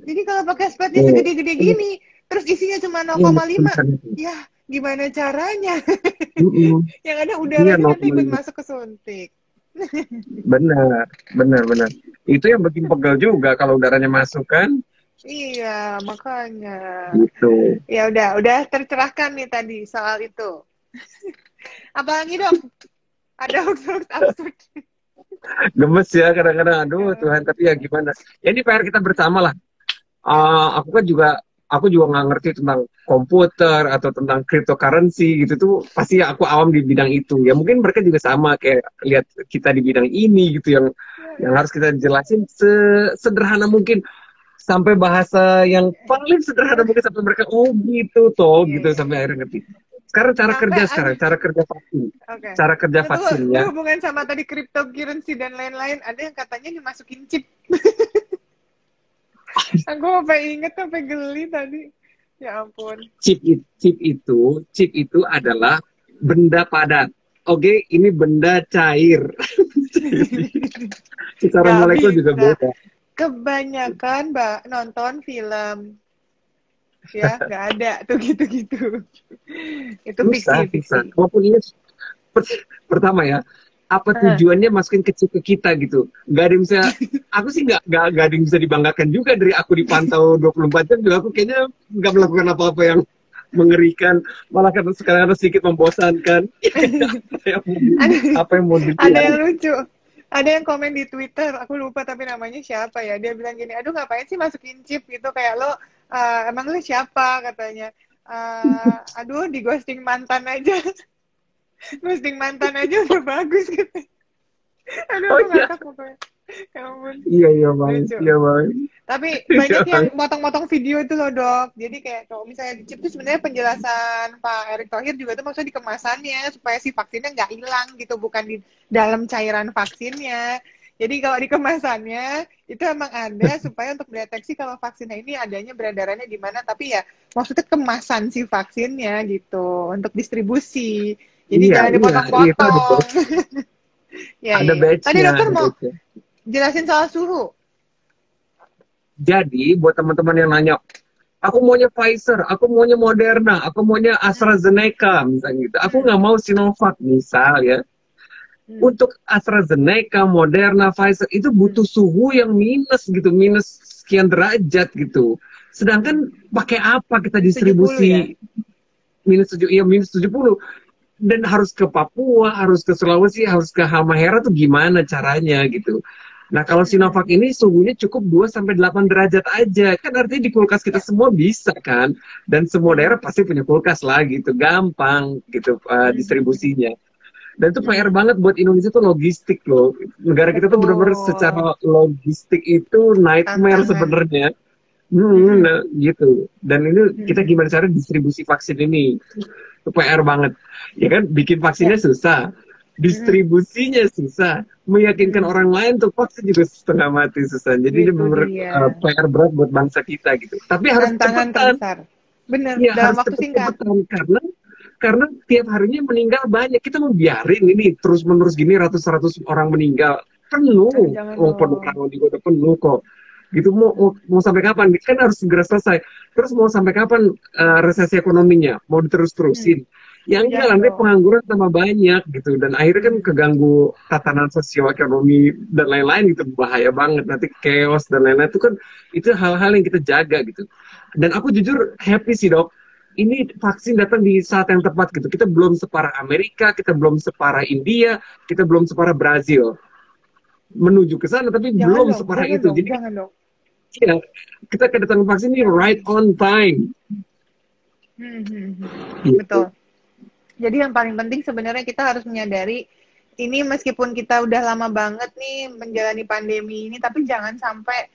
Jadi kalau pakai spatnya Nih, segede-gede ini gini, terus isinya cuma yang 0,5, tulisan itu. ya gimana caranya? Mm-mm. Yang ada Iya, udaranya nanti ikut 0,5. masuk ke suntik. Benar, benar, benar. Itu yang bikin pegel juga kalau udaranya masuk kan, Iya, makanya. gitu. Ya udah tercerahkan nih tadi soal itu. Apalagi dok? Ada hoax-hoax absurd. Gemes ya kadang-kadang, aduh Eh, Tuhan, tapi ya gimana. Ya ini PR kita bersama lah. ya. Aku kan juga, aku juga nggak ngerti tentang komputer atau tentang cryptocurrency gitu tuh, pasti aku awam di bidang itu. Ya mungkin mereka juga sama kayak lihat kita di bidang ini gitu, yang harus kita jelasin sederhana mungkin, sampai bahasa yang paling sederhana mungkin sampai mereka oh gitu toh Iya, gitu iya, sampai iya. akhirnya ngerti. Sekarang Sampai cara kerja vaksin, oke. cara kerja Itu vaksin ya. berhubungan sama tadi cryptocurrency dan lain-lain. Ada yang katanya dimasukin chip. Aku sampai inget sampai geli tadi. Ya ampun. Chip itu adalah benda padat. Oke, ini benda cair. Secara Gak molekul juga bisa. beda. Kebanyakan nonton film. Ya, nggak ada tuh gitu-gitu. Itu Susah, susah. fiksi-fiksi. Walaupun ini pertama ya, apa Heeh. tujuannya masukin ke chip ke kita gitu? Gak ada yang bisa, aku sih nggak ada yang bisa dibanggakan juga dari aku dipantau 24 jam juga aku kayaknya nggak melakukan apa-apa yang mengerikan, malah kan sekarang sedikit membosankan. ada, Apa yang mau ada yang dilihat? lucu. Ada yang komen di Twitter, aku lupa tapi namanya siapa ya. Dia bilang gini, aduh ngapain sih masukin chip gitu kayak lo, emang lo siapa katanya. Aduh di ghosting mantan aja, ghosting mantan aja udah bagus gitu. Aduh Oh aku iya, ngakak pokoknya. Ya ampun, iya iya bang, lucu. iya bang, Tapi iya banyak yang bang. motong-motong video itu loh dok. Jadi kayak kalau misalnya di chip itu sebenarnya penjelasan Pak Erick Thohir juga itu maksudnya di kemasannya supaya si vaksinnya nggak hilang gitu, bukan di dalam cairan vaksinnya. Jadi kalau di kemasannya itu emang ada supaya untuk mendeteksi kalau vaksinnya ini adanya beredarannya di mana. Tapi ya maksudnya kemasan si vaksinnya gitu untuk distribusi. Jadi Iya jangan iya iya itu dipotong-potong. Ya, ada ya, ya. Tadi batch-nya, dokter ada mau batch-nya. jelasin soal suhu. Jadi buat teman-teman yang nanya, aku maunya Pfizer, aku maunya Moderna, aku maunya Hmm, AstraZeneca, misalnya gitu. Aku hmm, nggak mau Sinovac, misal ya. hmm, Untuk AstraZeneca, Moderna, Pfizer itu hmm. butuh suhu yang minus gitu, minus sekian derajat gitu. Hmm. Sedangkan pakai apa kita Minus 70 ya? distribusi minus 70 dan harus ke Papua, harus ke Sulawesi, harus ke Halmahera tuh gimana caranya gitu. Nah, kalau Hmm. Sinovac ini suhunya cukup 2 sampai 8 derajat aja. Kan artinya di kulkas kita Ya. semua bisa kan. Dan semua Hmm. daerah pasti punya kulkas lah gitu. Gampang gitu Hmm. distribusinya. Dan itu PR Hmm. banget buat Indonesia tuh logistik loh. Negara kita tuh benar-benar Betul. secara logistik itu nightmare Tantangan. sebenarnya. Hmm. Nah, gitu. Dan ini kita Hmm. gimana cara distribusi vaksin ini? Itu PR banget. Ya kan, bikin vaksinnya Ya. susah, Hmm. distribusinya susah, meyakinkan Hmm. orang lain untuk vaksin juga setengah mati susah. Jadi ini Itu benar dia. PR berat buat bangsa kita gitu. Tapi harus Tantangan cepetan, terbesar. Bener, ya dalam harus waktu singkat. cepet-cepetan karena tiap harinya meninggal banyak. Kita mau biarin ini terus-menerus gini ratus-ratus orang meninggal Aduh, penuh. jangan Oh, dong. penuh juga udah penuh kok. Gitu mau sampai kapan? Kan harus segera selesai. Terus mau sampai kapan resesi ekonominya? Mau Hmm. diterusin? Ya enggak, Jangan nanti dong. pengangguran tambah banyak gitu. Dan akhirnya kan Hmm. keganggu tatanan sosioekonomi dan lain-lain gitu. Bahaya banget. Nanti chaos dan lain-lain. Itu hal-hal yang kita jaga gitu. Dan aku jujur happy sih dok. Ini vaksin datang di saat yang tepat gitu. Kita belum separah Amerika, kita belum separah India, kita belum separah Brazil. Menuju ke sana, tapi Jangan belum dong, separah jangan itu. dong, Jadi jangan dong. ya, kita kedatangan vaksin ini right Jangan. on time. Hmm. Hmm. Hmm. Gitu. Betul. Jadi yang paling penting sebenarnya kita harus menyadari ini meskipun kita udah lama banget nih menjalani pandemi ini, tapi jangan sampai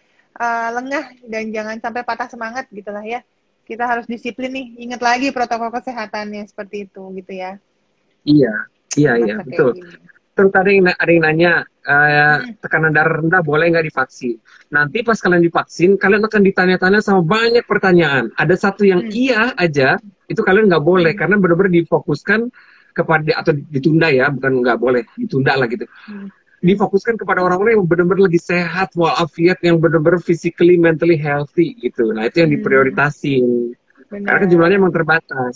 lengah dan jangan sampai patah semangat gitulah ya. Kita harus disiplin nih, ingat lagi protokol kesehatannya seperti itu gitu ya. Iya, iya, Masa kayak betul. gini. Terus ada yang nanya, Hmm. tekanan darah rendah boleh nggak divaksin? Nanti pas kalian divaksin, kalian akan ditanya-tanya sama banyak pertanyaan. Ada satu yang Hmm. iya aja, itu kalian nggak boleh Hmm. karena benar-benar difokuskan kepada atau ditunda ya, bukan nggak boleh, ditunda lah gitu. Hmm. Hmm. Difokuskan kepada orang-orang yang benar-benar lagi sehat walafiat, yang benar-benar physically mentally healthy gitu. Nah, itu yang Hmm. diprioritasin. Karena kan jumlahnya Benar. emang terbatas.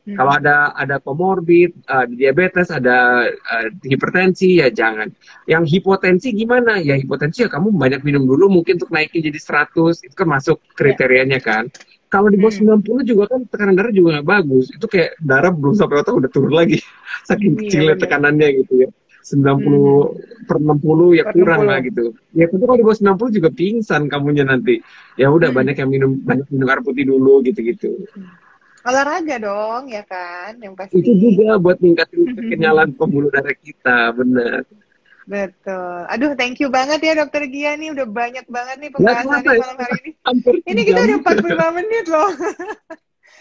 Kalau Hmm. ada komorbid, diabetes, ada hipertensi, ya jangan. Yang hipotensi gimana? Ya hipotensi ya kamu banyak minum dulu mungkin untuk naikin jadi 100, itu kan masuk Ya. kriterianya kan. Kalau di bawah Hmm. 90 juga kan tekanan darah juga nggak bagus. Itu kayak darah belum sampai otak udah turun lagi. Saking Iya kecilnya benar. tekanannya gitu ya. sembilan Hmm. puluh per 60 ya Per kurang lah 60. gitu. Ya tentu kalau di bawah 90 juga pingsan kamunya nanti. Ya udah Hmm. banyak minum air putih dulu gitu-gitu. Olahraga dong, ya kan? Yang Itu pasti. juga buat ningkatin kekenyalan pembuluh darah kita, benar. Betul. Aduh, thank you banget ya Dokter Gia nih. Udah banyak banget nih Nggak kerasa pembahasannya ya, malam hari ini. hampir Ini kita sejam. udah 45 menit loh.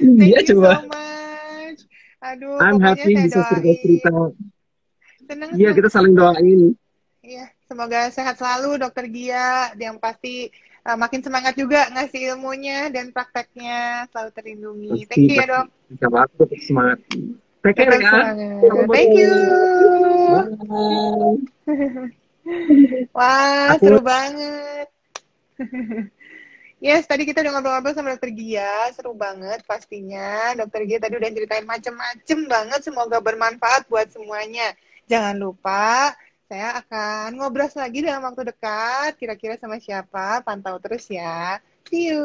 Iya Thank you coba. so much. Aduh, I'm pokoknya happy saya bisa cerita-cerita. doain. Seneng, Iya, seneng. kita saling doain. Iya, semoga sehat selalu Dokter Gia. Yang pasti makin semangat juga ngasih ilmunya dan prakteknya selalu terlindungi. Pasti, Thank you ya pasti. dok. Bisa banget, tetap semangat. Take care Tetap ya. semangat. Thank you. Bye. Wah, Aku seru banget. Yes, tadi kita udah ngobrol-ngobrol sama Dokter Gia, seru banget pastinya. Dokter Gia tadi udah ceritain macem-macem banget, semoga bermanfaat buat semuanya. Jangan lupa, saya akan ngobrol lagi dalam waktu dekat, kira-kira sama siapa, pantau terus ya. See you!